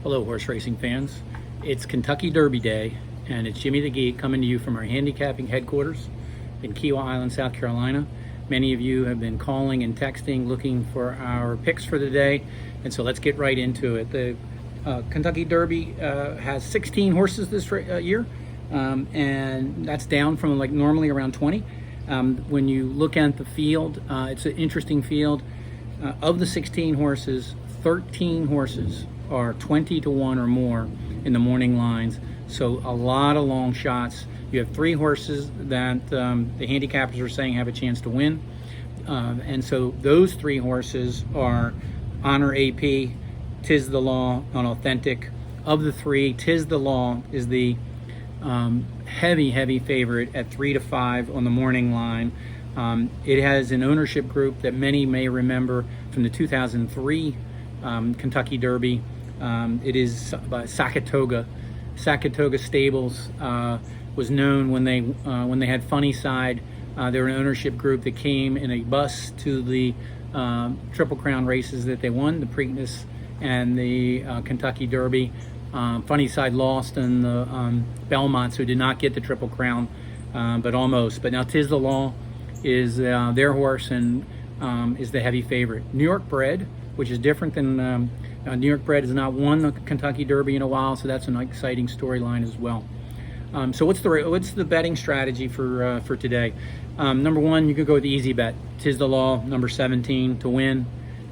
Hello, horse racing fans. It's Kentucky Derby Day, and it's JimmyDaGeek coming to you from our handicapping headquarters in Kiowa Island, South Carolina. Many of you have been calling and texting looking for our picks for the day, and so let's get right into it. The Kentucky Derby has 16 horses this year, and that's down from like normally around 20. When you look at the field, it's an interesting field. Of the 16 horses, 13 horses are 20 to 1 or more in the morning lines, so a lot of long shots. You have 3 horses that the handicappers are saying have a chance to win, and so those 3 horses are Honor AP, Tis the Law, and Authentic. Of the 3, Tis the Law is the heavy favorite at 3 to 5 on the morning line. It has an ownership group that many may remember from the 2003 Kentucky Derby. It is by Sakatoga. Sakatoga Stables was known when they had Funny Side. They were an ownership group that came in a bus to the Triple Crown races that they won, the Preakness and the Kentucky Derby. Funny Side lost, and the Belmonts, who did not get the Triple Crown, but almost. But now Tis the Law is their horse and is the heavy favorite. New York bred, which is different than New York bred has not won the Kentucky Derby in a while, so that's an exciting storyline as well. So what's the betting strategy for today? Number one, you could go with the easy bet. Tis the Law, number 17 to win.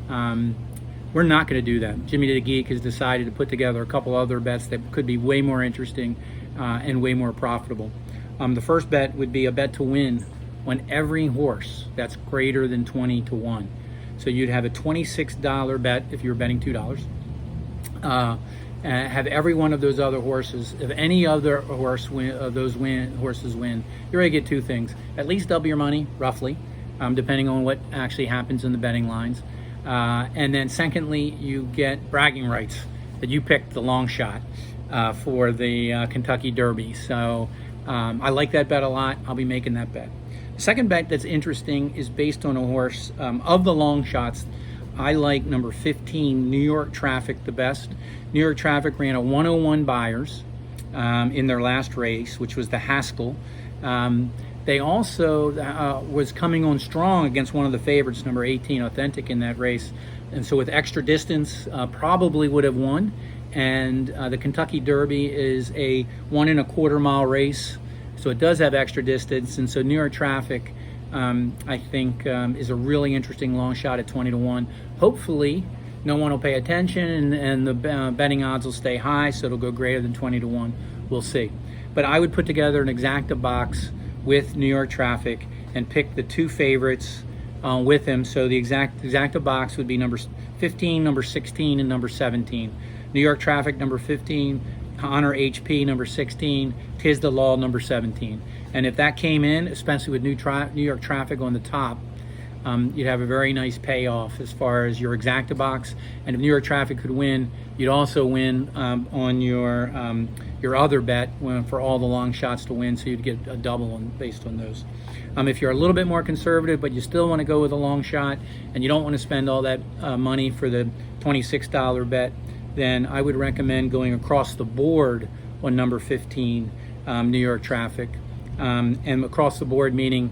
We're not going to do that. JimmyDaGeek has decided to put together a couple other bets that could be way more interesting and way more profitable. The first bet would be a bet to win on every horse that's greater than 20 to 1. So you'd have a $26 bet if you were betting $2. Have every one of those other horses, if any other horses win, you're going to get 2 things. At least double your money, roughly, depending on what actually happens in the betting lines. And then secondly, you get bragging rights that you picked the long shot for the Kentucky Derby. So I like that bet a lot. I'll be making that bet. The second bet that's interesting is based on a horse. Of the long shots, I like number 15, New York Traffic, the best. New York Traffic ran a 101 Buyers in their last race, which was the Haskell. They also was coming on strong against one of the favorites, number 18, Authentic, in that race. And so with extra distance, probably would have won. And the Kentucky Derby is a 1 1/4 mile race. So it does have extra distance, and so New York Traffic, I think, is a really interesting long shot at 20 to 1. Hopefully, no one will pay attention, and the betting odds will stay high, so it'll go greater than 20 to 1. We'll see. But I would put together an exacta box with New York Traffic and pick the 2 favorites with him. So the exacta box would be number 15, number 16, and number 17. New York Traffic, number 15. Honor HP, number 16, Tis the Law, number 17. And if that came in, especially with New York Traffic on the top, you'd have a very nice payoff as far as your exacta box. And if New York Traffic could win, you'd also win on your other bet for all the long shots to win, so you'd get a double based on those. If you're a little bit more conservative, but you still want to go with a long shot, and you don't want to spend all that money for the $26 bet, then I would recommend going across the board on number 15, New York Traffic. And across the board meaning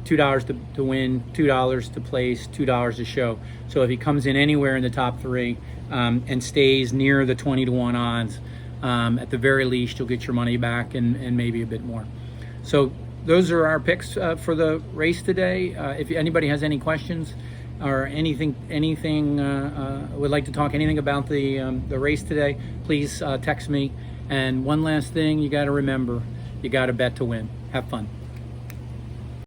$2 to win, $2 to place, $2 to show. So if he comes in anywhere in the top 3 and stays near the 20 to 1 odds, at the very least, you'll get your money back and maybe a bit more. So those are our picks for the race today. If anybody has any questions, or anything would like to talk anything about the race today, please text me. And one last thing, you got to remember, you got to bet to win. Have fun.